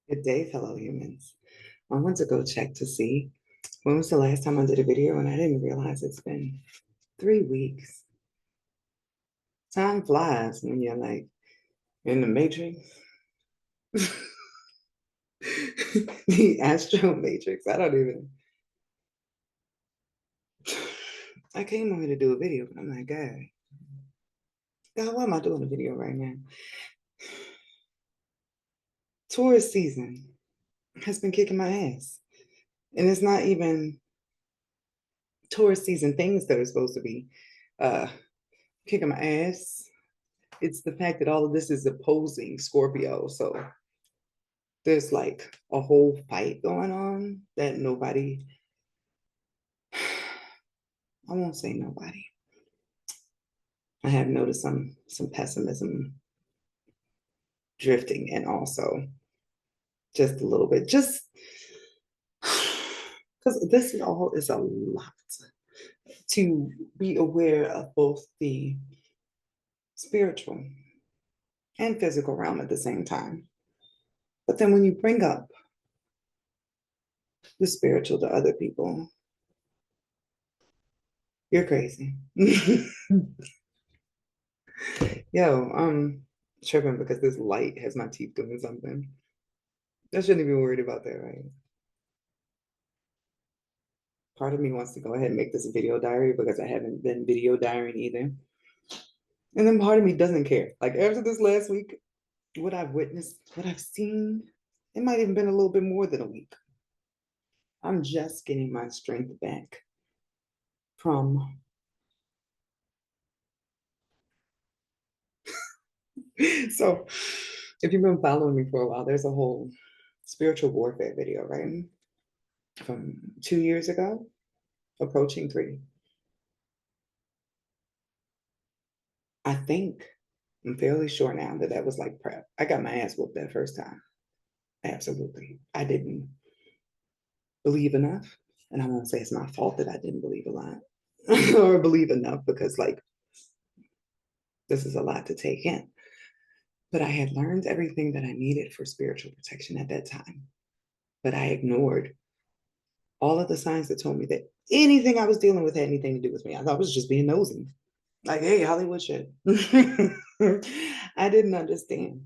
Good day, fellow humans. I went to go check to see when was the last time I did a video, and I didn't realize it's been 3 weeks. Time flies when you're like in the matrix. The astral matrix. I don't even. I came over to do a video, but I'm like, God, why am I doing a video right now? Tourist season has been kicking my ass. And it's not even tourist season things that are supposed to be uh, kicking my ass. It's the fact that all of this is opposing Scorpio. So there's like a whole fight going on that nobody, I won't say nobody. I have noticed some pessimism drifting, and also just a little bit, just because this all is a lot to be aware of, both the spiritual and physical realm at the same time. But then when you bring up the spiritual to other people, you're crazy. Yo, tripping because this light has my teeth doing something. I shouldn't be worried about that, right? Part of me wants to go ahead and make this a video diary because I haven't been video diarying either. And then part of me doesn't care. Like after this last week, what I've witnessed, what I've seen, it might even been a little bit more than a week. I'm just getting my strength back from. So if you've been following me for a while, there's a whole spiritual warfare video, right? From 2 years ago, approaching three. I think I'm fairly sure now that that was like prep. I got my ass whooped that first time. Absolutely. I didn't believe enough. And I won't say it's my fault that I didn't believe a lot or believe enough, because, like, this is a lot to take in. But I had learned everything that I needed for spiritual protection at that time. But I ignored all of the signs that told me that anything I was dealing with had anything to do with me. I thought I was just being nosy. Like, hey, Hollywood shit. I didn't understand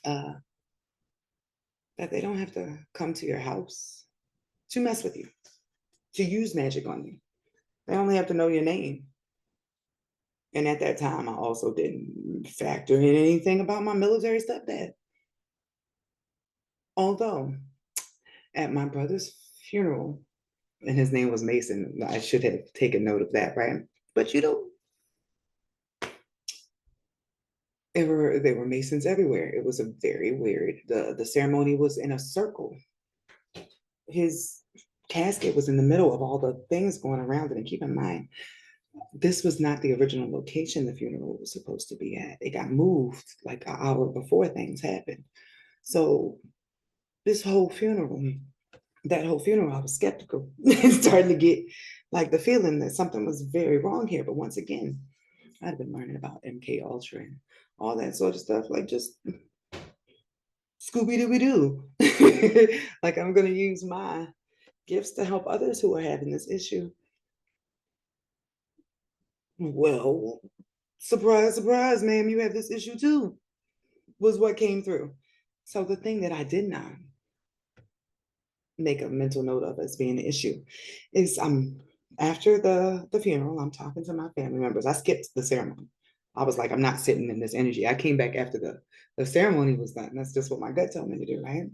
uh, that they don't have to come to your house to mess with you, to use magic on you. They only have to know your name. And at that time, I also didn't factor in anything about my military stepdad. Although at my brother's funeral, and his name was Mason, I should have taken note of that, right? But there were Masons everywhere. It was a very weird. The ceremony was in a circle. His casket was in the middle of all the things going around it. And keep in mind, this was not the original location the funeral was supposed to be at. It got moved like an hour before things happened. So this whole funeral, that whole funeral, I was skeptical and starting to get like the feeling that something was very wrong here. But once again, I'd been learning about MK Ultra and all that sort of stuff, like just Scooby Dooby Doo. Like, I'm gonna use my gifts to help others who are having this issue. Well, surprise, surprise, ma'am, you have this issue too, was what came through. So the thing that I did not make a mental note of as being an issue is after the funeral, I'm talking to my family members. I skipped the ceremony. I was like, I'm not sitting in this energy. I came back after the ceremony was done. That's just what my gut told me to do, right?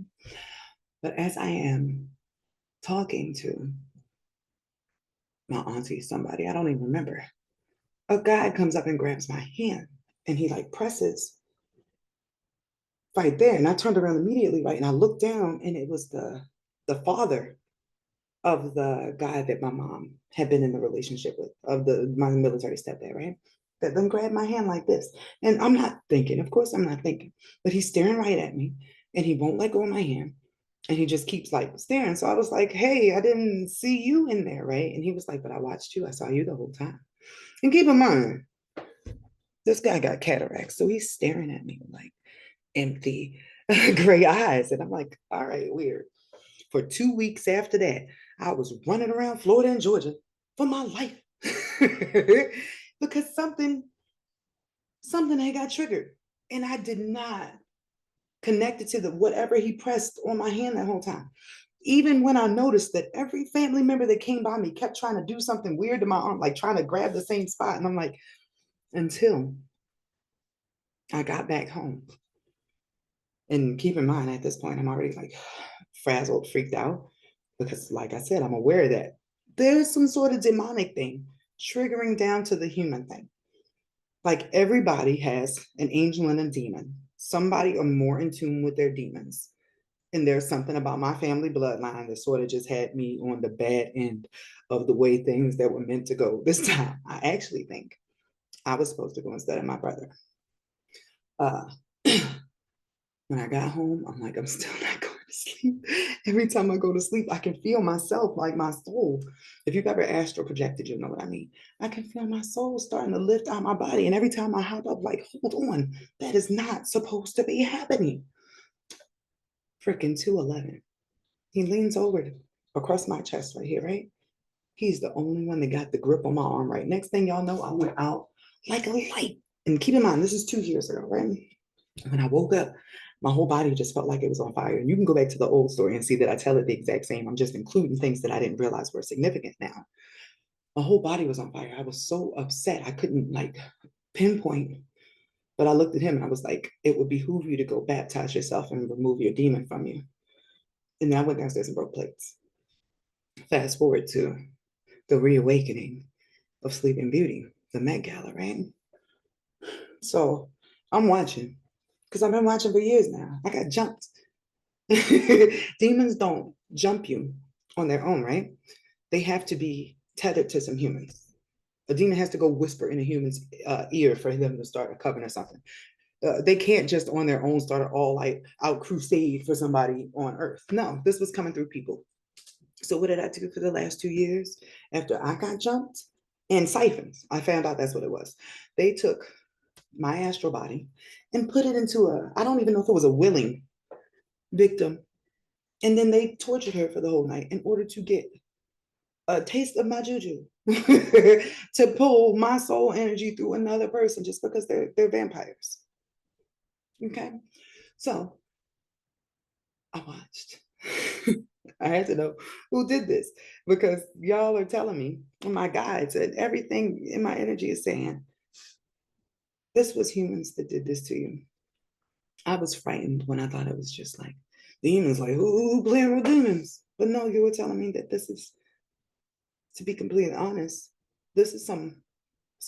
But as I am talking to my auntie, somebody, I don't even remember, a guy comes up and grabs my hand, and he like presses right there. And I turned around immediately, right? And I looked down, and it was the father of the guy that my mom had been in the relationship with, of my military stepdad, right? That then grabbed my hand like this. And I'm not thinking, of course I'm not thinking, but he's staring right at me, and he won't let go of my hand. And he just keeps like staring. So I was like, hey, I didn't see you in there, right? And he was like, but I watched you. I saw you the whole time. And keep in mind, this guy got cataracts. So he's staring at me like empty gray eyes. And I'm like, all right, weird. For 2 weeks after that, I was running around Florida and Georgia for my life because something had got triggered. And I did not connect it to the whatever he pressed on my hand that whole time. Even when I noticed that every family member that came by me kept trying to do something weird to my arm, like trying to grab the same spot. And I'm like, until I got back home. And keep in mind, at this point, I'm already like frazzled, freaked out, because, like I said, I'm aware that there's some sort of demonic thing triggering down to the human thing. Like everybody has an angel and a demon. Somebody are more in tune with their demons. And there's something about my family bloodline that sort of just had me on the bad end of the way things that were meant to go this time. I actually think I was supposed to go instead of my brother. Uh, when I got home, I'm like, I'm still not going to sleep. Every time I go to sleep, I can feel myself, like my soul. If you've ever astral projected, you know what I mean. I can feel my soul starting to lift out my body. And every time I hop up, like, hold on, that is not supposed to be happening. Freaking 211. He leans over across my chest right here, right? He's the only one that got the grip on my arm, right? Next thing y'all know, I went out like a light. And keep in mind, this is 2 years ago, right? When I woke up, my whole body just felt like it was on fire. And you can go back to the old story and see that I tell it the exact same. I'm just including things that I didn't realize were significant now. My whole body was on fire. I was so upset. I couldn't like pinpoint. But I looked at him and I was like, it would behoove you to go baptize yourself and remove your demon from you. And then I went downstairs and broke plates. Fast forward to the reawakening of Sleeping Beauty, the Met Gala, right? So I'm watching because I've been watching for years now. I got jumped. Demons don't jump you on their own, right? They have to be tethered to some humans. A demon has to go whisper in a human's ear for them to start a coven or something. They can't just on their own start an all like out crusade for somebody on earth. No, this was coming through people. So what did I do for the last 2 years after I got jumped? And siphons. I found out that's what it was. They took my astral body and put it into I don't even know if it was a willing victim. And then they tortured her for the whole night in order to get a taste of my juju, to pull my soul energy through another person just because they're vampires. Okay. So I watched. I had to know who did this because y'all are telling me, my guides and everything in my energy is saying, this was humans that did this to you. I was frightened when I thought it was just like demons, like, who playing with demons? But no, you were telling me that this is, to be completely honest, this is some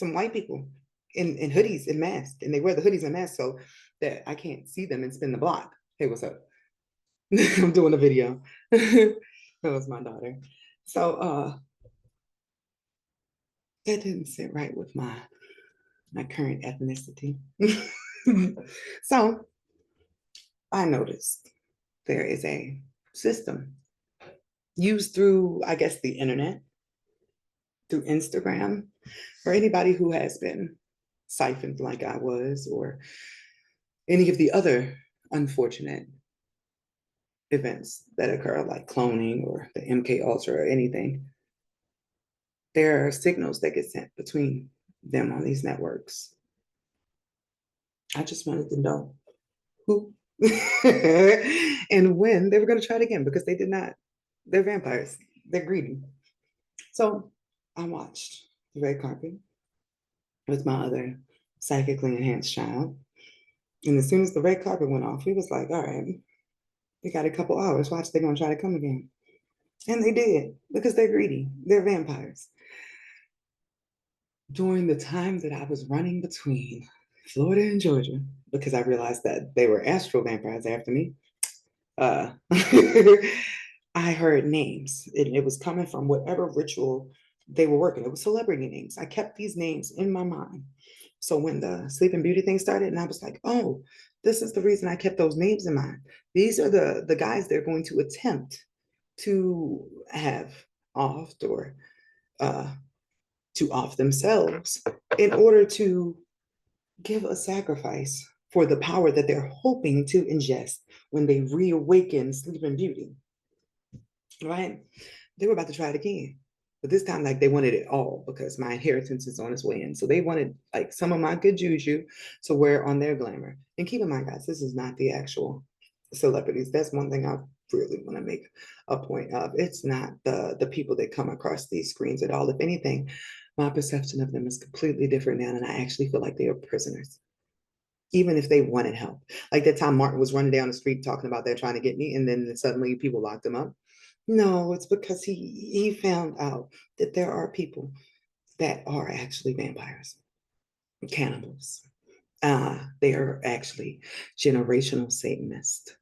white people in hoodies and masks, and they wear the hoodies and masks so that I can't see them and spin the block. Hey, what's up? I'm doing a video. That was my daughter. So that didn't sit right with my current ethnicity. So I noticed there is a system used through, I guess, the internet, through Instagram, or anybody who has been siphoned like I was, or any of the other unfortunate events that occur, like cloning or the MK Ultra or anything. There are signals that get sent between them on these networks. I just wanted to know who and when they were going to try it again because they did not. They're vampires. They're greedy. So I watched the red carpet with my other psychically enhanced child. And as soon as the red carpet went off, we was like, all right, we got a couple hours. Watch, they're going to try to come again. And they did because they're greedy. They're vampires. During the time that I was running between Florida and Georgia, because I realized that they were astral vampires after me, I heard names. It was coming from whatever ritual they were working. It was celebrity names. I kept these names in my mind. So when the Sleeping Beauty thing started, and I was like, oh, this is the reason I kept those names in mind. These are the guys they're going to attempt to have offed or to off themselves in order to give a sacrifice for the power that they're hoping to ingest when they reawaken Sleeping Beauty, right? They were about to try it again. But this time, like, they wanted it all because my inheritance is on its way in. So they wanted, like, some of my good juju to wear on their glamour. And keep in mind, guys, this is not the actual celebrities. That's one thing I really want to make a point of. It's not the people that come across these screens at all. If anything, my perception of them is completely different now, and I actually feel like they are prisoners, even if they wanted help. Like that time Martin was running down the street talking about that, trying to get me, and then suddenly people locked him up. No, it's because he found out that there are people that are actually vampires, cannibals. They are actually generational Satanists.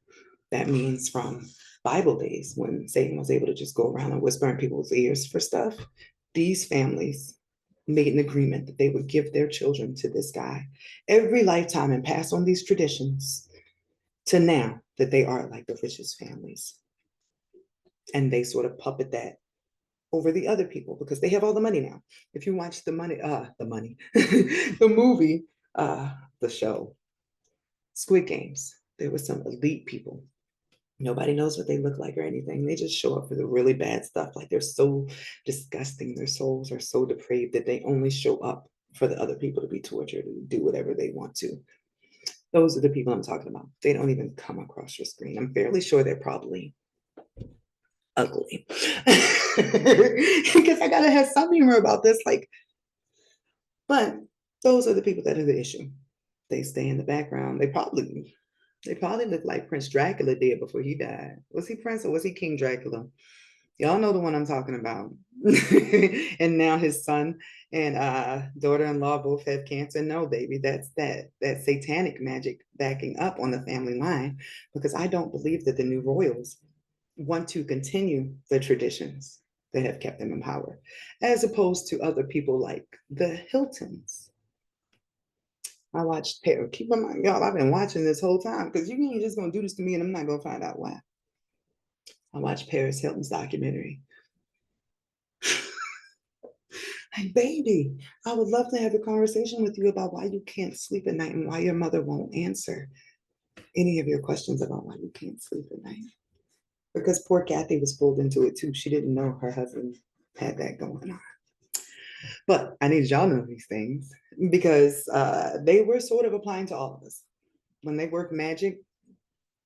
That means from Bible days when Satan was able to just go around and whisper in people's ears for stuff, these families made an agreement that they would give their children to this guy every lifetime and pass on these traditions to now that they are like the richest families. And they sort of puppet that over the other people because they have all the money now. If you watch the movie, the show, Squid Games, there were some elite people. Nobody knows what they look like or anything. They just show up for the really bad stuff. Like they're so disgusting. Their souls are so depraved that they only show up for the other people to be tortured and do whatever they want to. Those are the people I'm talking about. They don't even come across your screen. I'm fairly sure they're probably ugly. Because I gotta have some humor about this. Like, but those are the people that are the issue. They stay in the background. They probably look like Prince Dracula did before he died. Was he Prince or was he King Dracula? Y'all know the one I'm talking about. And now his son and daughter-in-law both have cancer. No, baby, that's that satanic magic backing up on the family line, because I don't believe that the new royals want to continue the traditions that have kept them in power, as opposed to other people like the Hiltons. I watched Paris. Keep in mind, y'all, I've been watching this whole time because you ain't just gonna do this to me and I'm not gonna find out why. I watched Paris Hilton's documentary. Like, baby, I would love to have a conversation with you about why you can't sleep at night and why your mother won't answer any of your questions about why you can't sleep at night. Because poor Kathy was pulled into it too. She didn't know her husband had that going on. But I need y'all to know these things because they were sort of applying to all of us. When they work magic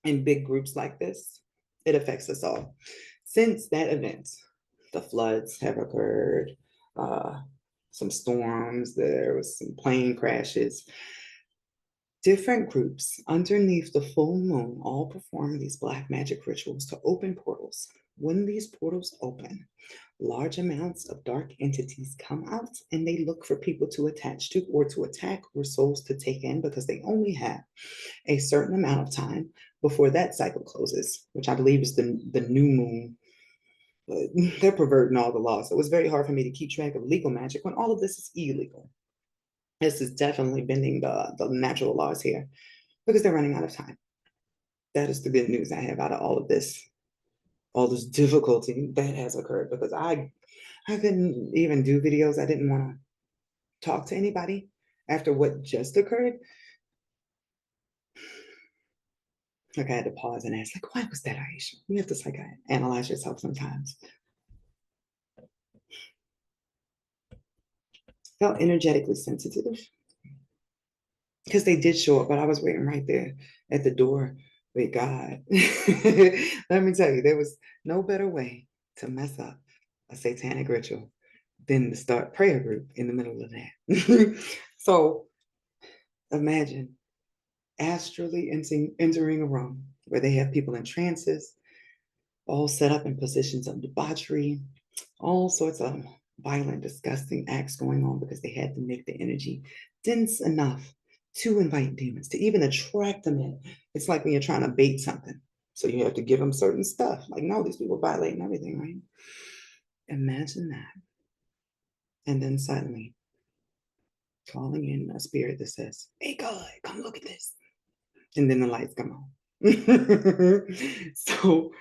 in big groups like this, it affects us all. Since that event, the floods have occurred, some storms, there was some plane crashes. Different groups underneath the full moon all perform these black magic rituals to open portals. When these portals open, large amounts of dark entities come out and they look for people to attach to or to attack or souls to take in, because they only have a certain amount of time before that cycle closes, which I believe is the new moon. They're perverting all the laws. So it was very hard for me to keep track of legal magic when all of this is illegal. This is definitely bending the natural laws here because they're running out of time. That is the good news I have out of all this difficulty that has occurred, because I couldn't even do videos. I didn't want to talk to anybody after what just occurred. Like I had to pause and ask, like, why was that, Aisha? You have to analyze yourself sometimes. Felt energetically sensitive because they did show up, but I was waiting right there at the door with God. Let me tell you, there was no better way to mess up a satanic ritual than to start prayer group in the middle of that. So imagine astrally entering a room where they have people in trances, all set up in positions of debauchery, all sorts of violent, disgusting acts going on because they had to make the energy dense enough to invite demons, to even attract them in. It's like when you're trying to bait something. So you have to give them certain stuff. Like, no, these people violating everything, right? Imagine that. And then suddenly calling in a spirit that says, hey, God, come look at this. And then the lights come on. So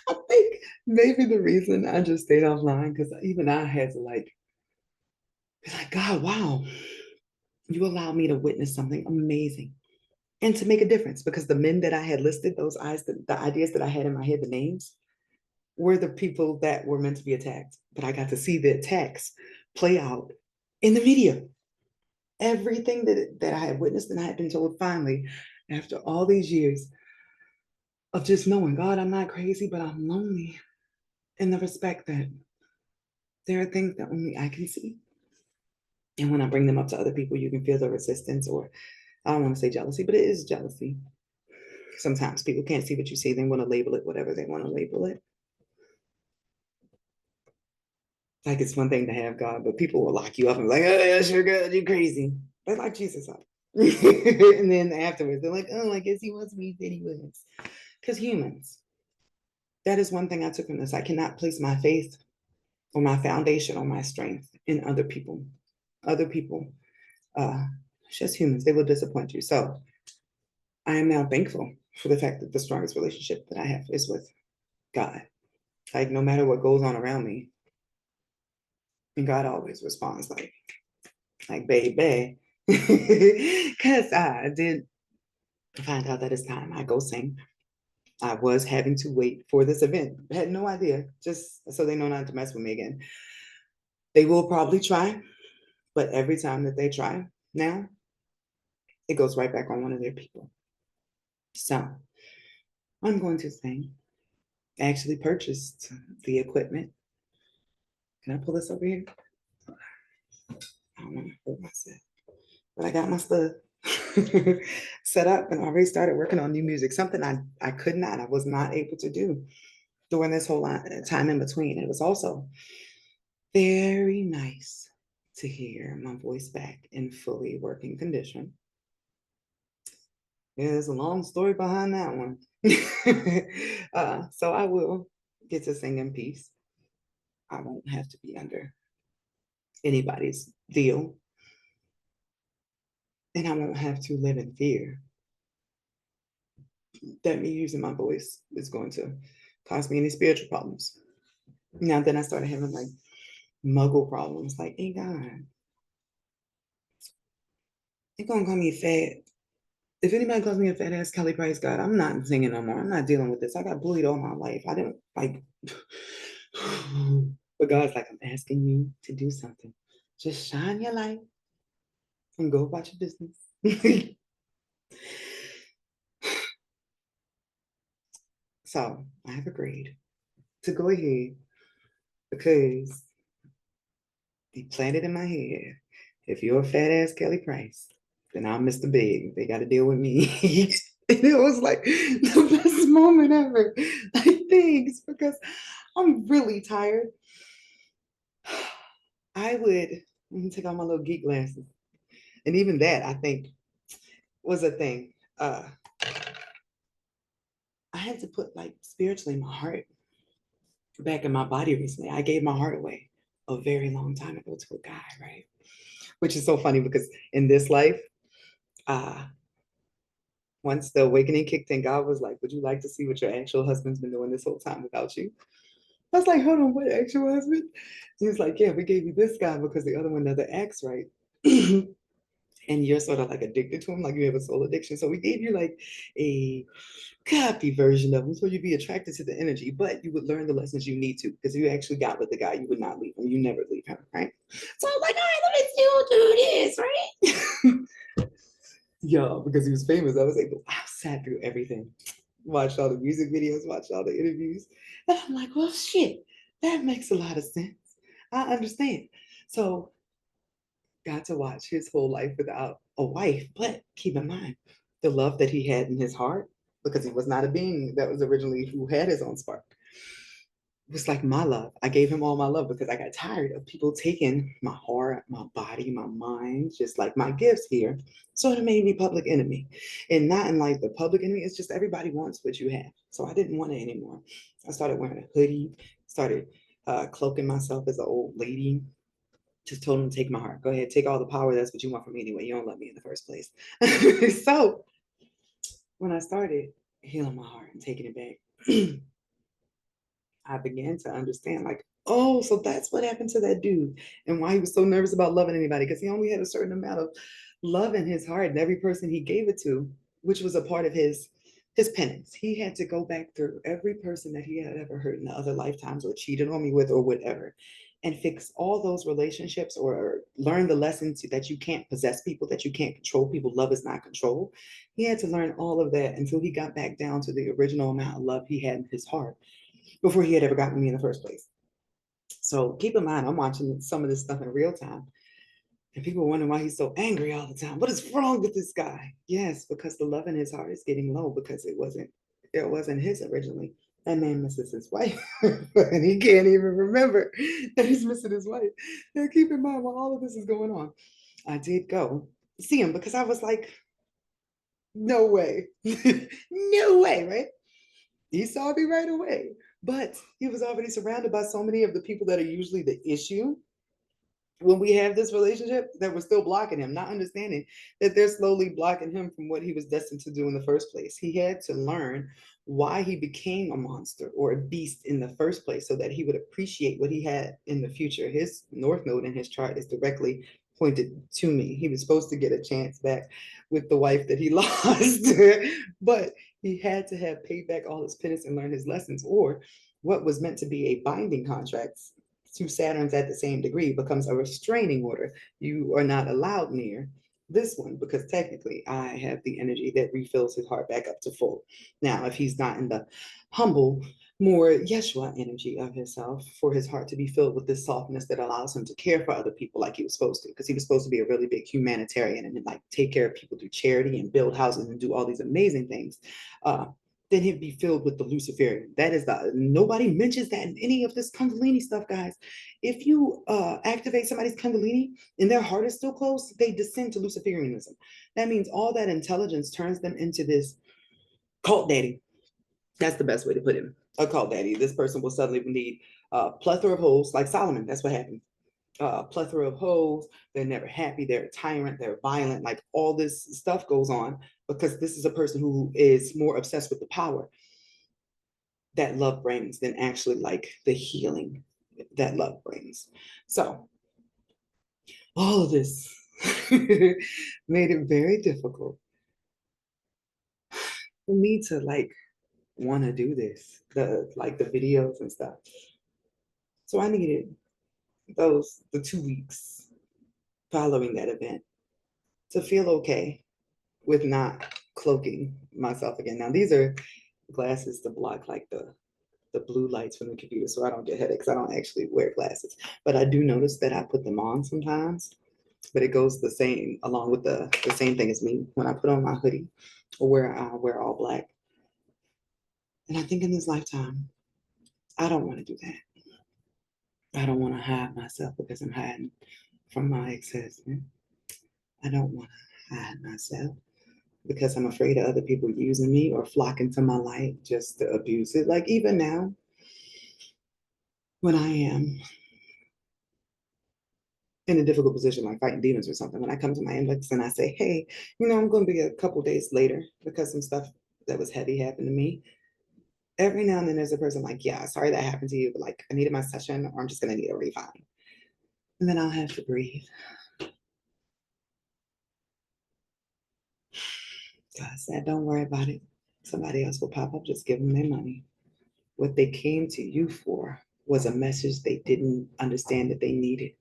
I think maybe the reason I just stayed offline, because even I had to be like, God, wow, you allowed me to witness something amazing and to make a difference, because the men that I had listed, those eyes, the ideas that I had in my head, the names, were the people that were meant to be attacked. But I got to see the attacks play out in the media. Everything that I had witnessed and I had been told, finally, after all these years of just knowing, God, I'm not crazy, but I'm lonely, in the respect that there are things that only I can see. And when I bring them up to other people, you can feel the resistance, or I don't want to say jealousy, but it is jealousy. Sometimes people can't see what you see. They want to label it whatever they want to label it. Like it's one thing to have God, but people will lock you up and be like, oh, yeah, sure, God, you're crazy. They lock Jesus up. And then afterwards, they're like, oh, I guess he was me, then he was. Because humans, that is one thing I took from this. I cannot place my faith or my foundation or my strength in other people. Other people, it's just humans, they will disappoint you. So I am now thankful for the fact that the strongest relationship that I have is with God. Like no matter what goes on around me, and God always responds like baby. Because I did find out that it's time I go sing. I was having to wait for this event. I had no idea, just so they know not to mess with me again. They will probably try, but every time that they try now, it goes right back on one of their people. So I'm going to sing. I actually purchased the equipment. Can I pull this over here? I don't want to hurt myself. But I got my stuff set up and already started working on new music, something I could not, I was not able to do during this whole time in between. It was also very nice to hear my voice back in fully working condition. Yeah, there's a long story behind that one. So I will get to sing in peace. I won't have to be under anybody's deal, and I won't have to live in fear that me using my voice is going to cause me any spiritual problems. Now, then I started having like muggle problems, like, hey, God, they're going to call me fat. If anybody calls me a fat ass Kelly Price, God, I'm not singing no more. I'm not dealing with this. I got bullied all my life. I didn't like, but God's like, I'm asking you to do something. Just shine your light and go about your business. So I have agreed to go ahead because he planted in my head, if you're a fat ass Kelly Price, then I'm Mr. Big. They got to deal with me. And it was like the best moment ever. Like, thanks, because I'm really tired. I would let me take off my little geek glasses. And even that, I think, was a thing. I had to put like spiritually my heart back in my body recently. I gave my heart away a very long time ago to a guy, right? Which is so funny because in this life, uh, once the awakening kicked in, God was like, would you like to see what your actual husband's been doing this whole time without you? I was like, hold on, what actual husband? He was like, yeah, we gave you this guy because the other one never acts right. And you're sort of like addicted to him, like you have a soul addiction. So we gave you like a copy version of him so you'd be attracted to the energy, but you would learn the lessons you need to, because if you actually got with the guy, you would not leave him. You never leave him, right? So I was like, all right, let me still do this, right? Yeah, because he was famous, I was able, I sat through everything, watched all the music videos, watched all the interviews, and I'm like, well, shit, that makes a lot of sense. I understand. So got to watch his whole life without a wife, but keep in mind the love that he had in his heart, because he was not a being that was originally who had his own spark. It was like my love. I gave him all my love because I got tired of people taking my heart, my body, my mind, just like my gifts here. So it made me public enemy. And not in like the public enemy, it's just everybody wants what you have. So I didn't want it anymore. I started wearing a hoodie, started cloaking myself as an old lady. Just told him to take my heart. Go ahead, take all the power. That's what you want from me anyway. You don't love me in the first place. So when I started healing my heart and taking it back, I began to understand, like, oh, so that's what happened to that dude and why he was so nervous about loving anybody, because he only had a certain amount of love in his heart, and every person he gave it to which was a part of his penance. He had to go back through every person that he had ever hurt in the other lifetimes or cheated on me with or whatever, and fix all those relationships or learn the lessons that you can't possess people, that you can't control people. Love is not control. He had to learn all of that until he got back down to the original amount of love he had in his heart before he had ever gotten me in the first place. So keep in mind, I'm watching some of this stuff in real time. And people wonder why he's so angry all the time. What is wrong with this guy? Yes, because the love in his heart is getting low because it wasn't his originally. That man misses his wife, and he can't even remember that he's missing his wife. Now keep in mind while all of this is going on, I did go see him because I was like, no way, no way, right? He saw me right away, but he was already surrounded by so many of the people that are usually the issue when we have this relationship, that we're still blocking him, not understanding that they're slowly blocking him from what he was destined to do in the first place. He had to learn why he became a monster or a beast in the first place so that he would appreciate what he had in the future. His North Node in his chart is directly pointed to me. He was supposed to get a chance back with the wife that he lost, but he had to have paid back all his penance and learn his lessons, or what was meant to be a binding contract two Saturns at the same degree becomes a restraining order. You are not allowed near this one because technically I have the energy that refills his heart back up to full. Now, if he's not in the humble, more Yeshua energy of himself, for his heart to be filled with this softness that allows him to care for other people like he was supposed to, because he was supposed to be a really big humanitarian and like take care of people through charity and build houses and do all these amazing things. Then he'd be filled with the Luciferian. That is nobody mentions that in any of this Kundalini stuff, guys. If you activate somebody's Kundalini and their heart is still closed, they descend to Luciferianism. That means all that intelligence turns them into this cult daddy. That's the best way to put it. A cult daddy. This person will suddenly need a plethora of holes, like Solomon. That's what happened. Plethora of hoes. They're never happy. They're a tyrant. They're violent. Like all this stuff goes on because this is a person who is more obsessed with the power that love brings than actually like the healing that love brings. So all of this made it very difficult for me to like want to do this, the videos and stuff. So I needed the 2 weeks following that event to feel okay with not cloaking myself again. Now these are glasses to block like the blue lights from the computer so I don't get headaches. I don't actually wear glasses, but I do notice that I put them on sometimes. But it goes the same along with the same thing as me when I put on my hoodie or where I wear all black. And I think in this lifetime, I don't want to do that. I don't want to hide myself because I'm hiding from my ex-husband. I don't want to hide myself because I'm afraid of other people using me or flocking to my light just to abuse it. Like even now, when I am in a difficult position, like fighting demons or something, when I come to my inbox and I say, hey, I'm going to be a couple days later because some stuff that was heavy happened to me. Every now and then there's a person like, yeah, sorry that happened to you, but like I needed my session or I'm just going to need a refund. And then I'll have to breathe. God said, don't worry about it. Somebody else will pop up, just give them their money. What they came to you for was a message they didn't understand that they needed.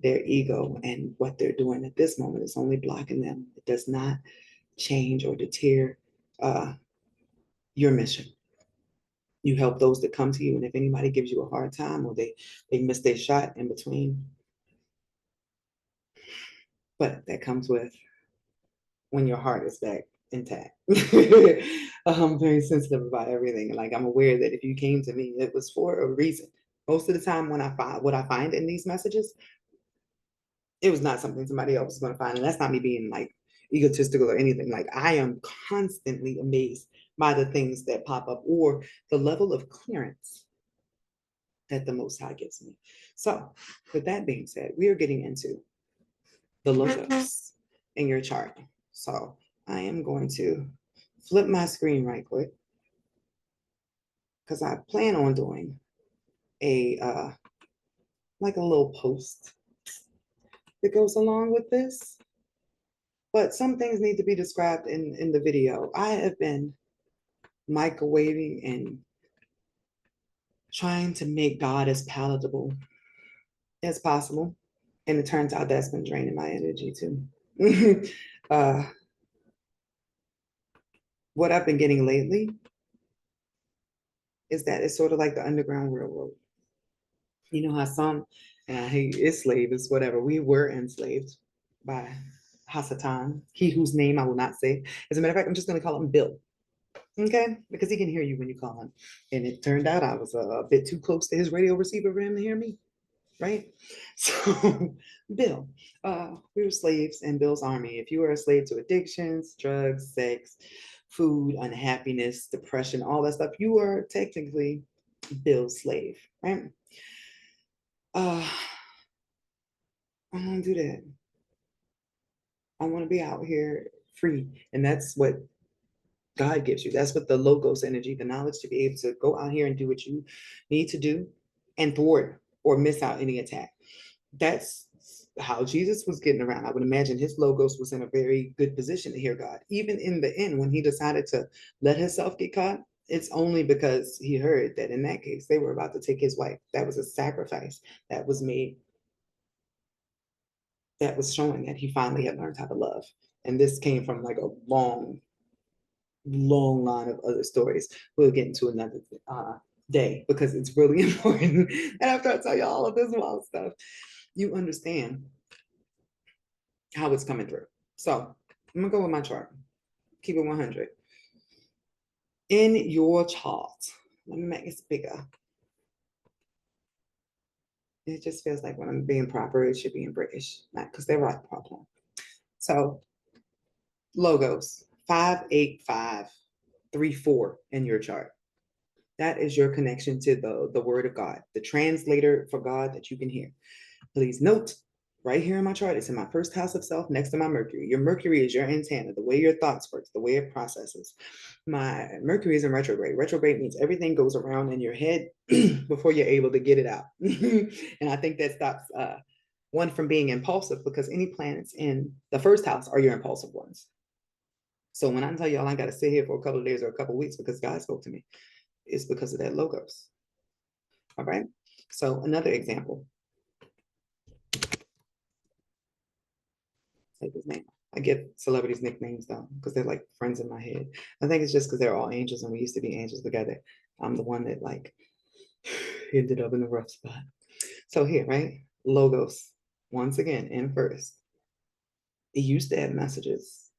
Their ego and what they're doing at this moment is only blocking them. It does not change or deter your mission. You help those that come to you, and if anybody gives you a hard time or they miss their shot in between, but that comes with when your heart is back intact. I'm very sensitive about everything. Like I'm aware that if you came to me, it was for a reason. Most of the time when I find what I find in these messages, it was not something somebody else was going to find. And that's not me being like egotistical or anything. Like I am constantly amazed by the things that pop up or the level of clearance that the Most High gives me. So with that being said, we are getting into the lookups in your chart. So I am going to flip my screen right quick because I plan on doing a like a little post that goes along with this. But some things need to be described in the video. I have been microwaving and trying to make God as palatable as possible. And it turns out that's been draining my energy too. uh, what I've been getting lately is that it's sort of like the Underground Railroad. You know how some, and I hate it's slave, it's whatever. We were enslaved by Hasatan, he whose name I will not say. As a matter of fact, I'm just going to call him Bill. Okay, because he can hear you when you call him. And it turned out I was a bit too close to his radio receiver for him to hear me, right? So, Bill, we were slaves in Bill's army. If you were a slave to addictions, drugs, sex, food, unhappiness, depression, all that stuff, you were technically Bill's slave, right? Uh, I don't do that. I want to be out here free. And that's what God gives you. That's what the logos energy, the knowledge to be able to go out here and do what you need to do and thwart or miss out any attack. That's how Jesus was getting around. I would imagine his logos was in a very good position to hear God. Even in the end, when he decided to let himself get caught, it's only because he heard that in that case, they were about to take his wife. That was a sacrifice that was made, that was showing that he finally had learned how to love. And this came from like a long line of other stories. We'll get into another day because it's really important. And after I tell you all of this wild stuff, you understand how it's coming through. So I'm gonna go with my chart. Keep it 100. In your chart, let me make this bigger. It just feels like when I'm being proper, it should be in British, not because they're right proper. So logos 58534 in your chart. That is your connection to the word of God, the translator for God that you can hear. Please note, right here in my chart, it's in my first house of self next to my Mercury. Your Mercury is your antenna, the way your thoughts work, the way it processes. My Mercury is in retrograde. Retrograde means everything goes around in your head before you're able to get it out. And I think that stops one from being impulsive because any planets in the first house are your impulsive ones. So when I tell y'all I got to sit here for a couple of days or a couple of weeks because God spoke to me, it's because of that logos. All right. So another example. Take his name. I give celebrities nicknames though, because they're like friends in my head. I think it's just because they're all angels and we used to be angels together. I'm the one that like ended up in the rough spot. So here, right? Logos, once again, in first. It used to have messages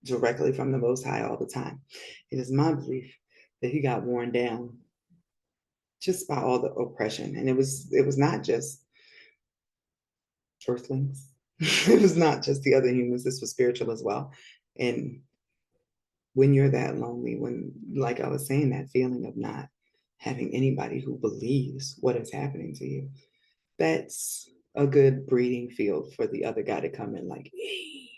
directly from the Most High all the time. It is my belief that he got worn down just by all the oppression. And it was not just earthlings. It was not just the other humans. This was spiritual as well. And when you're that lonely, when, like I was saying, that feeling of not having anybody who believes what is happening to you, that's a good breeding field for the other guy to come in like, hey,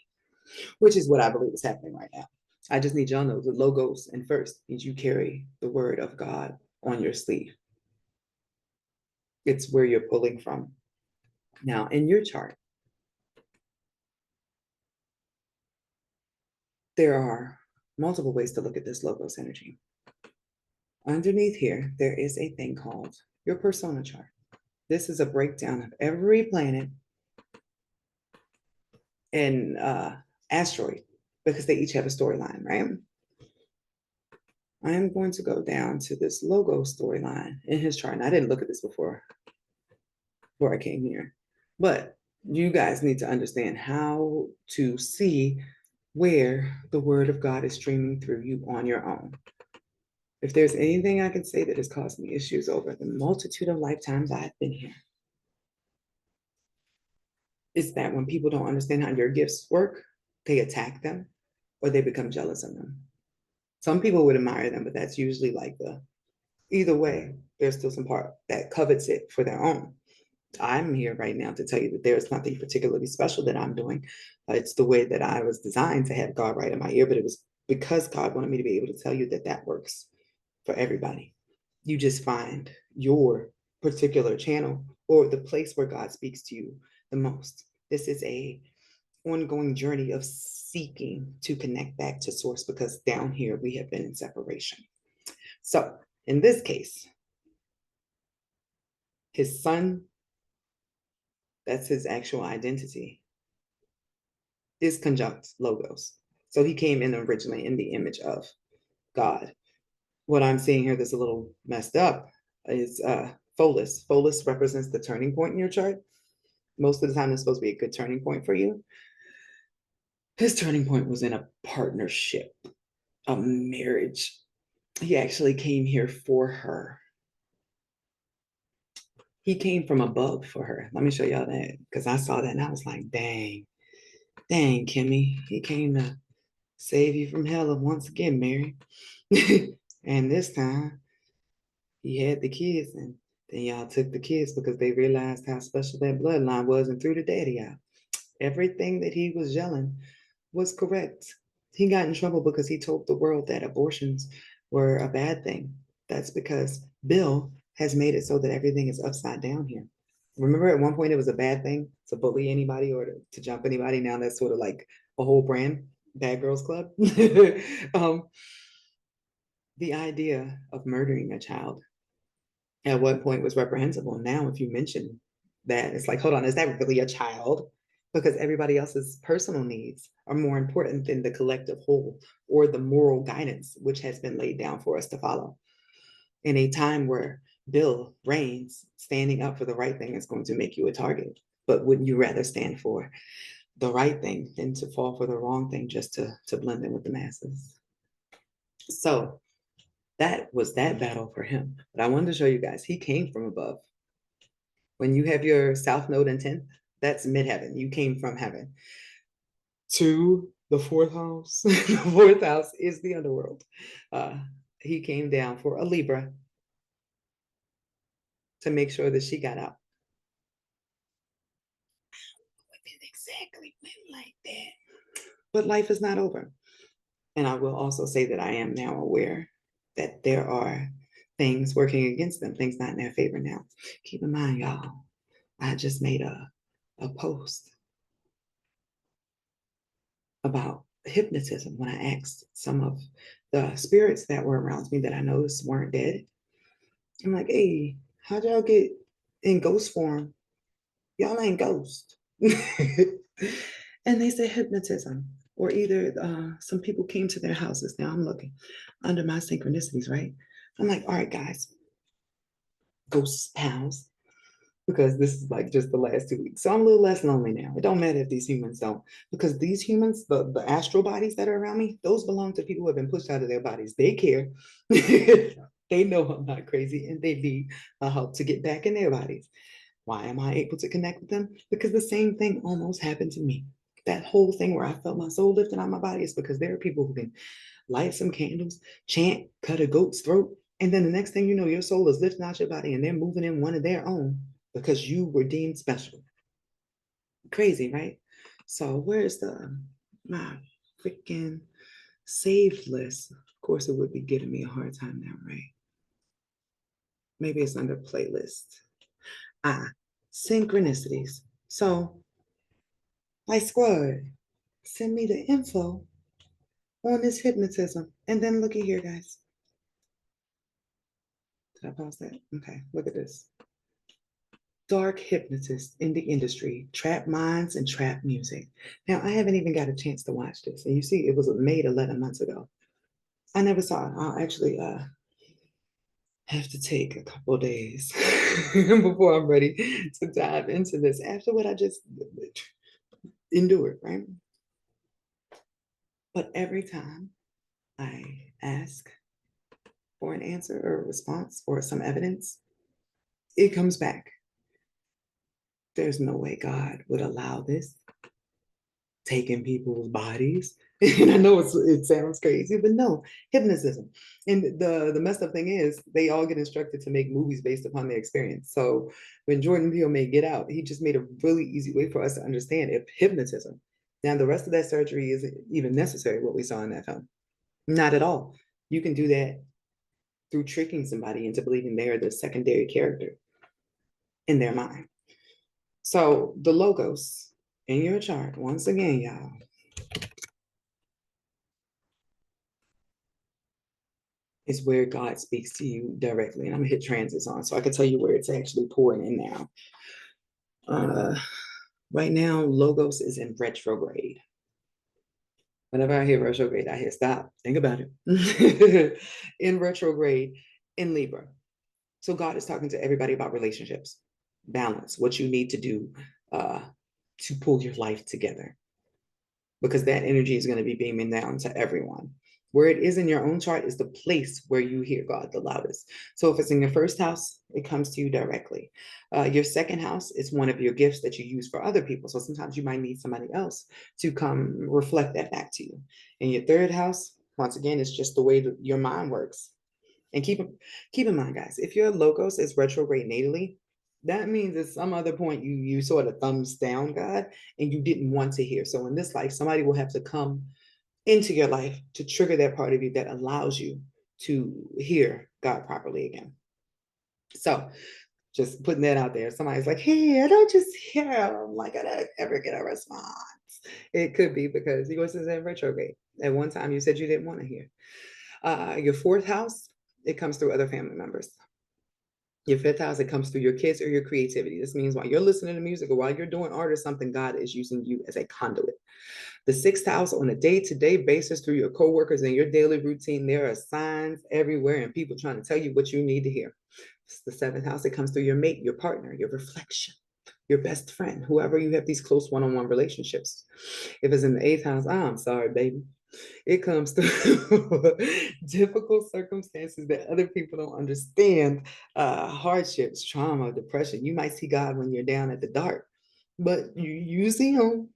which is what I believe is happening right now. I just need y'all to know the logos and first means you carry the word of God on your sleeve. It's where you're pulling from. Now, in your chart, there are multiple ways to look at this logos energy. Underneath here, there is a thing called your persona chart. This is a breakdown of every planet and asteroid because they each have a storyline, right? I am going to go down to this logo storyline in his chart. And I didn't look at this before I came here, but you guys need to understand how to see where the word of God is streaming through you on your own. If there's anything I can say that has caused me issues over the multitude of lifetimes I've been here, it's that when people don't understand how your gifts work, they attack them or they become jealous of them. Some people would admire them, but that's usually like either way, there's still some part that covets it for their own. I'm here right now to tell you that there's nothing particularly special that I'm doing. It's the way that I was designed to have God right in my ear, but it was because God wanted me to be able to tell you that that works for everybody. You just find your particular channel or the place where God speaks to you the most. This is a ongoing journey of seeking to connect back to source, because down here we have been in separation. So in this case, his son, that's his actual identity, is conjunct logos. So he came in originally in the image of God. What I'm seeing here that's a little messed up is Pholus. Pholus represents the turning point in your chart. Most of the time, it's supposed to be a good turning point for you. His turning point was in a partnership, a marriage. He actually came here for her. He came from above for her. Let me show y'all that, because I saw that and I was like, dang, Kimmy. He came to save you from hell once again, Mary. And this time, he had the kids, and then y'all took the kids because they realized how special that bloodline was and threw the daddy out. Everything that he was yelling was correct. He got in trouble because he told the world that abortions were a bad thing. That's because Bill has made it so that everything is upside down here. Remember at one point it was a bad thing to bully anybody or to jump anybody. Now that's sort of like a whole brand, Bad Girls Club. The idea of murdering a child at what point was reprehensible. Now, if you mention that, it's like, hold on, is that really a child? Because everybody else's personal needs are more important than the collective whole or the moral guidance which has been laid down for us to follow. In a time where Bill reigns, standing up for the right thing is going to make you a target. But wouldn't you rather stand for the right thing than to fall for the wrong thing just to blend in with the masses? So that was that battle for him. But I wanted to show you guys, he came from above. When you have your South Node in 10th, that's midheaven. You came from heaven to the fourth house. The fourth house is the underworld. He came down for a Libra to make sure that she got out. It exactly went like that. But life is not over. And I will also say that I am now aware that there are things working against them, things not in their favor now. Keep in mind, y'all, I just made a post about hypnotism when I asked some of the spirits that were around me that I noticed weren't dead. I'm like, hey, how'd y'all get in ghost form? Y'all ain't ghosts. And they said hypnotism, or either some people came to their houses. Now I'm looking under my synchronicities, right? I'm like, all right, guys, ghost pals, because this is like just the last 2 weeks. So I'm a little less lonely now. It don't matter if these humans don't, because these humans, the astral bodies that are around me, those belong to people who have been pushed out of their bodies. They care. They know I'm not crazy and they need help to get back in their bodies. Why am I able to connect with them? Because the same thing almost happened to me. That whole thing where I felt my soul lifted out of my body is because there are people who can light some candles, chant, cut a goat's throat, and then the next thing you know, your soul is lifting out your body and they're moving in one of their own because you were deemed special. Crazy, right? So where's my freaking saved list? Of course, it would be giving me a hard time now, right? Maybe it's under playlist. Synchronicities. So, my squad, send me the info on this hypnotism. And then look at here, guys. Did I pause that? Okay, look at this. Dark hypnotist in the industry, trap minds and trap music. Now, I haven't even got a chance to watch this. And you see, it was made 11 months ago. I never saw it. I'll actually have to take a couple days before I'm ready to dive into this after what I just endured, right? But every time I ask for an answer or a response or some evidence, it comes back. There's no way God would allow this, taking people's bodies. And I know it sounds crazy, but no, hypnotism. And the messed up thing is they all get instructed to make movies based upon their experience. So when Jordan Peele made Get Out, he just made a really easy way for us to understand if hypnotism. Now the rest of that surgery isn't even necessary, what we saw in that film. Not at all. You can do that through tricking somebody into believing they're the secondary character in their mind. So the logos in your chart, once again, y'all, is where God speaks to you directly. And I'm gonna hit transits on so I can tell you where it's actually pouring in now. Right now, Logos is in retrograde. Whenever I hear retrograde, I hear stop, think about it. In retrograde, in Libra. So God is talking to everybody about relationships, balance, what you need to do uh, to pull your life together, because that energy is going to be beaming down to everyone. Where it is in your own chart is the place where you hear God the loudest. So if it's in your first house, it comes to you directly. Your second house is one of your gifts that you use for other people. So sometimes you might need somebody else to come reflect that back to you. And your third house, once again, is just the way that your mind works. And keep in mind, guys, if your logos is retrograde natally, that means at some other point you sort of thumbs down God and you didn't want to hear. So in this life, somebody will have to come into your life to trigger that part of you that allows you to hear God properly again. So just putting that out there. Somebody's like, hey, I don't just hear him. Like, I don't ever get a response. It could be because he was in retrograde. At one time, you said you didn't want to hear. Your fourth house, it comes through other family members. Your fifth house, it comes through your kids or your creativity. This means while you're listening to music or while you're doing art or something, God is using you as a conduit. The sixth house, on a day-to-day basis through your coworkers and your daily routine, there are signs everywhere and people trying to tell you what you need to hear. It's the seventh house, it comes through your mate, your partner, your reflection, your best friend, whoever you have these close one-on-one relationships. If it's in the eighth house, I'm sorry, baby. It comes through difficult circumstances that other people don't understand, hardships, trauma, depression. You might see God when you're down at the dark, but you see him.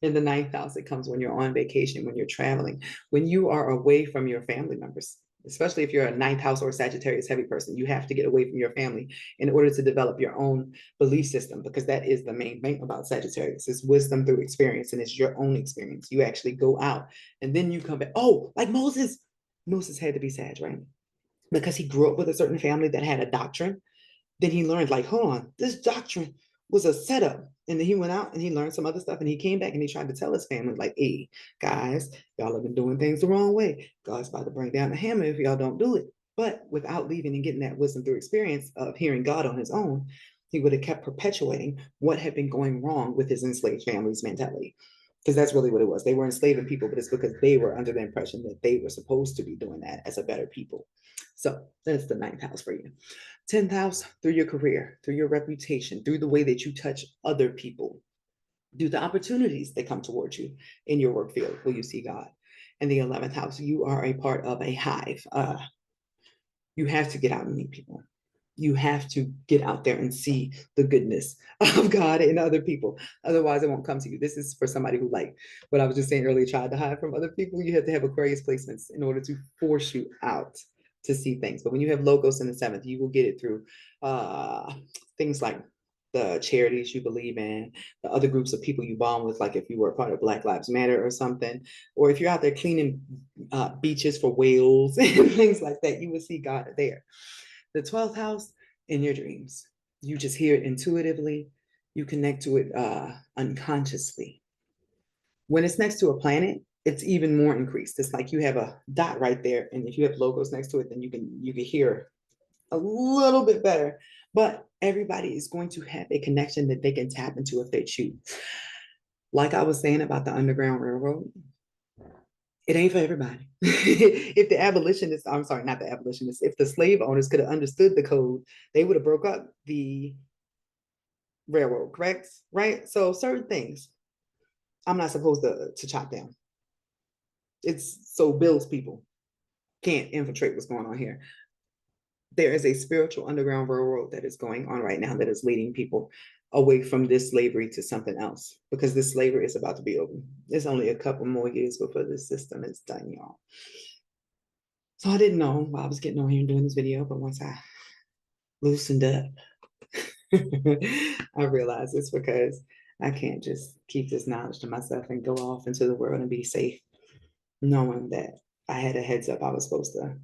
In the ninth house, it comes when you're on vacation, when you're traveling, when you are away from your family members. Especially if you're a ninth house or Sagittarius heavy person, you have to get away from your family in order to develop your own belief system, because that is the main thing about Sagittarius. It's wisdom through experience, and it's your own experience. You actually go out and then you come back. Oh, like Moses. Moses had to be Sag, right? Because he grew up with a certain family that had a doctrine. Then he learned, like, hold on, this doctrine was a setup. And then he went out and he learned some other stuff, and he came back and he tried to tell his family, like, hey, guys, y'all have been doing things the wrong way. God's about to bring down the hammer if y'all don't do it. But without leaving and getting that wisdom through experience of hearing God on his own, he would have kept perpetuating what had been going wrong with his enslaved family's mentality. Because that's really what it was. They were enslaving people, but it's because they were under the impression that they were supposed to be doing that as a better people. So that's the ninth house for you. 10th house, through your career, through your reputation, through the way that you touch other people, through the opportunities that come towards you in your work field where you see God. And the 11th house, you are a part of a hive. You have to get out and meet people. You have to get out there and see the goodness of God in other people. Otherwise, it won't come to you. This is for somebody who, like what I was just saying earlier, tried to hide from other people. You have to have Aquarius placements in order to force you out to see things. But when you have logos in the seventh, you will get it through things like the charities you believe in, the other groups of people you bond with, like if you were a part of Black Lives Matter or something, or if you're out there cleaning beaches for whales and things like that, you will see God there. The 12th house, in your dreams. You just hear it intuitively. You connect to it unconsciously. When it's next to a planet, it's even more increased. It's like you have a dot right there, and if you have logos next to it, then you can hear a little bit better. But everybody is going to have a connection that they can tap into if they choose. Like I was saying about the Underground Railroad, it ain't for everybody. If the abolitionists, I'm sorry, not the abolitionists, if the slave owners could have understood the code, they would have broke up the railroad, correct? Right? So certain things I'm not supposed to chop down. It's so Bill's people can't infiltrate what's going on here. There is a spiritual underground railroad that is going on right now that is leading people away from this slavery to something else, because this slavery is about to be over. There's only a couple more years before this system is done, y'all. So I didn't know while I was getting on here and doing this video, but once I loosened up, I realized it's because I can't just keep this knowledge to myself and go off into the world and be safe, knowing that I had a heads up I was supposed to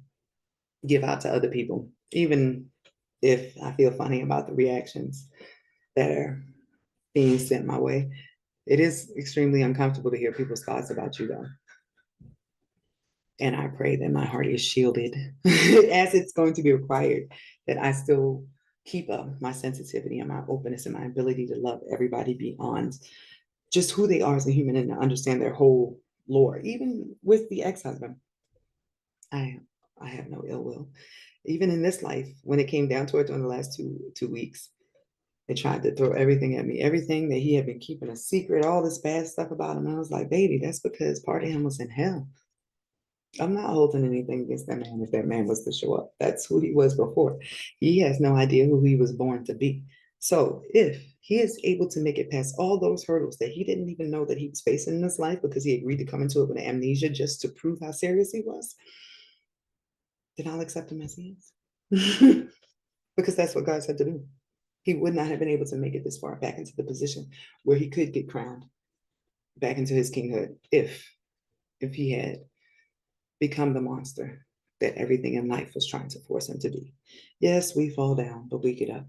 give out to other people, even if I feel funny about the reactions that are being sent my way. It is extremely uncomfortable to hear people's thoughts about you, though. And I pray that my heart is shielded as it's going to be required, that I still keep up my sensitivity and my openness and my ability to love everybody beyond just who they are as a human and to understand their whole lore. Even with the ex-husband, I I have no ill will. Even in this life, when it came down to it during the last two weeks, they tried to throw everything at me, everything that he had been keeping a secret, all this bad stuff about him. And I was like, baby, that's because part of him was in hell. I'm not holding anything against that man if that man was to show up. That's who he was before. He has no idea who he was born to be. So if he is able to make it past all those hurdles that he didn't even know that he was facing in his life because he agreed to come into it with amnesia just to prove how serious he was, then I'll accept him as he is. Because that's what God said to do. He would not have been able to make it this far back into the position where he could get crowned back into his kinghood if he had become the monster that everything in life was trying to force him to be. Yes, we fall down, but we get up.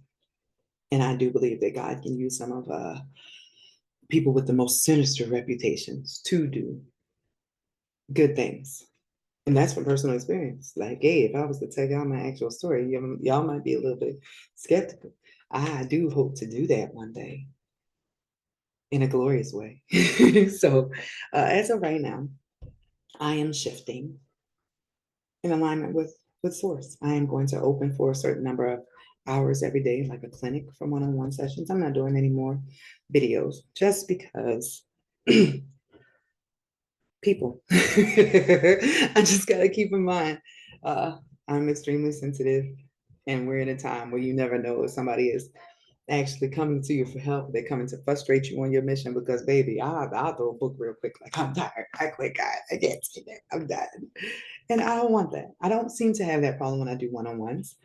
And I do believe that God can use some of people with the most sinister reputations to do good things. And that's from personal experience. Like, hey, if I was to tell y'all my actual story, y'all might be a little bit skeptical. I do hope to do that one day in a glorious way. So, as of right now, I am shifting in alignment with source. I am going to open for a certain number of hours every day, like a clinic for one-on-one sessions. I'm not doing any more videos just because people. I just gotta keep in mind, I'm extremely sensitive, and we're in a time where you never know if somebody is actually coming to you for help. They're coming to frustrate you on your mission because, baby, I'll throw a book real quick. Like, I'm tired. I quit, God. I can't take that. I'm done. And I don't want that. I don't seem to have that problem when I do one-on-ones.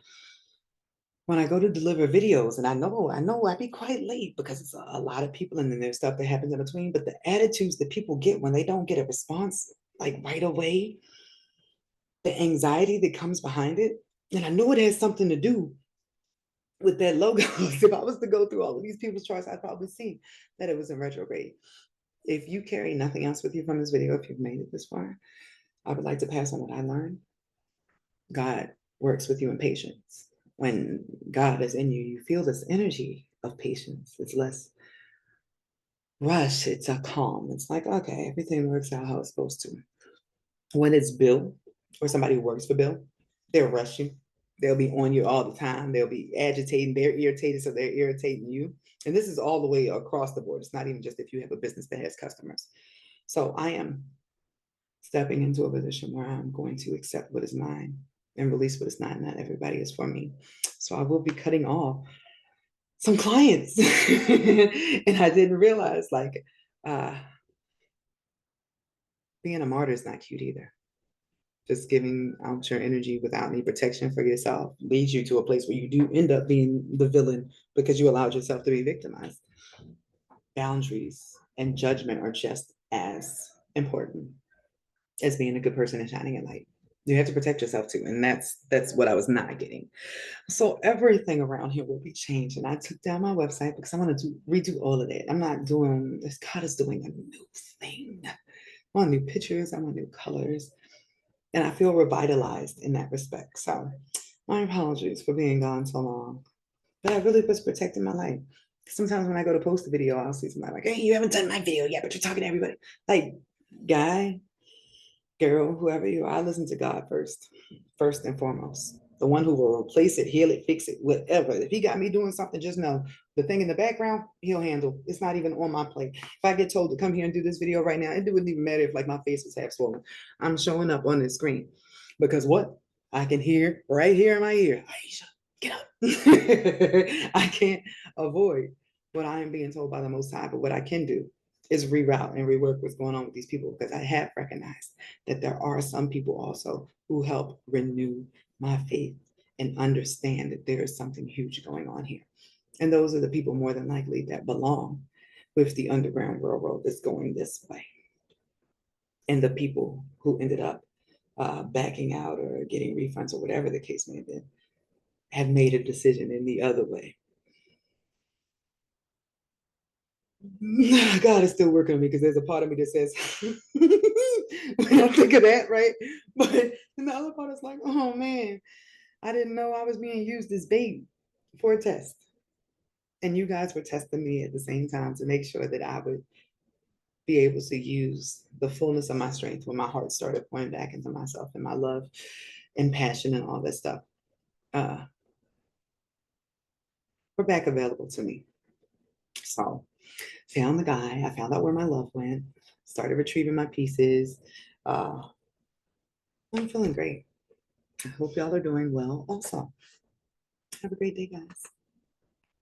When I go to deliver videos, and I know I be quite late because it's a lot of people and then there's stuff that happens in between. But the attitudes that people get when they don't get a response like right away, the anxiety that comes behind it, and I know it has something to do with that logo. If I was to go through all of these people's charts, I'd probably see that it was in retrograde. If you carry nothing else with you from this video, if you've made it this far, I would like to pass on what I learned. God works with you in patience. When God is in you, you feel this energy of patience. It's less rush, it's a calm. It's like, okay, everything works out how it's supposed to. When it's Bill or somebody who works for Bill, they'll rush you. They'll be on you all the time. They'll be agitating. They're irritated, so they're irritating you. And this is all the way across the board. It's not even just if you have a business that has customers. So I am stepping into a position where I'm going to accept what is mine and release what is not. Not everybody is for me. So I will be cutting off some clients. And I didn't realize like uh, being a martyr is not cute either. Just giving out your energy without any protection for yourself leads you to a place where you do end up being the villain because you allowed yourself to be victimized. Boundaries and judgment are just as important as being a good person and shining a light. You have to protect yourself too, and that's what I was not getting. So everything around here will be changed, and I took down my website because I want to redo all of that. I'm not doing this. God is doing a new thing. I want new pictures. I want new colors. And I feel revitalized in that respect. So my apologies for being gone so long. But I really was protecting my life. Sometimes when I go to post a video, I'll see somebody like, hey, you haven't done my video yet, but you're talking to everybody. Like, guy, girl, whoever you are, I listen to God first and foremost. The one who will replace it, heal it, fix it, whatever. If he got me doing something, just know the thing in the background, he'll handle. It's not even on my plate. If I get told to come here and do this video right now, it wouldn't even matter if like my face was half swollen. I'm showing up on the screen because what I can hear right here in my ear, Aisha, get up. I can't avoid what I am being told by the Most High, but what I can do is reroute and rework what's going on with these people because I have recognized that there are some people also who help renew my faith and understand that there is something huge going on here. And those are the people more than likely that belong with the Underground Railroad that's going this way. And the people who ended up backing out or getting refunds or whatever the case may have been have made a decision in the other way. God is still working on me because there's a part of me that says, when I think of that, right? But then the other part is like, oh man, I didn't know I was being used as bait for a test. And you guys were testing me at the same time to make sure that I would be able to use the fullness of my strength when my heart started pouring back into myself and my love and passion and all that stuff. Uh, were back available to me. So found the guy. I found out where my love went. Started retrieving my pieces. Uh, I'm feeling great. I hope y'all are doing well. Also, have a great day, guys.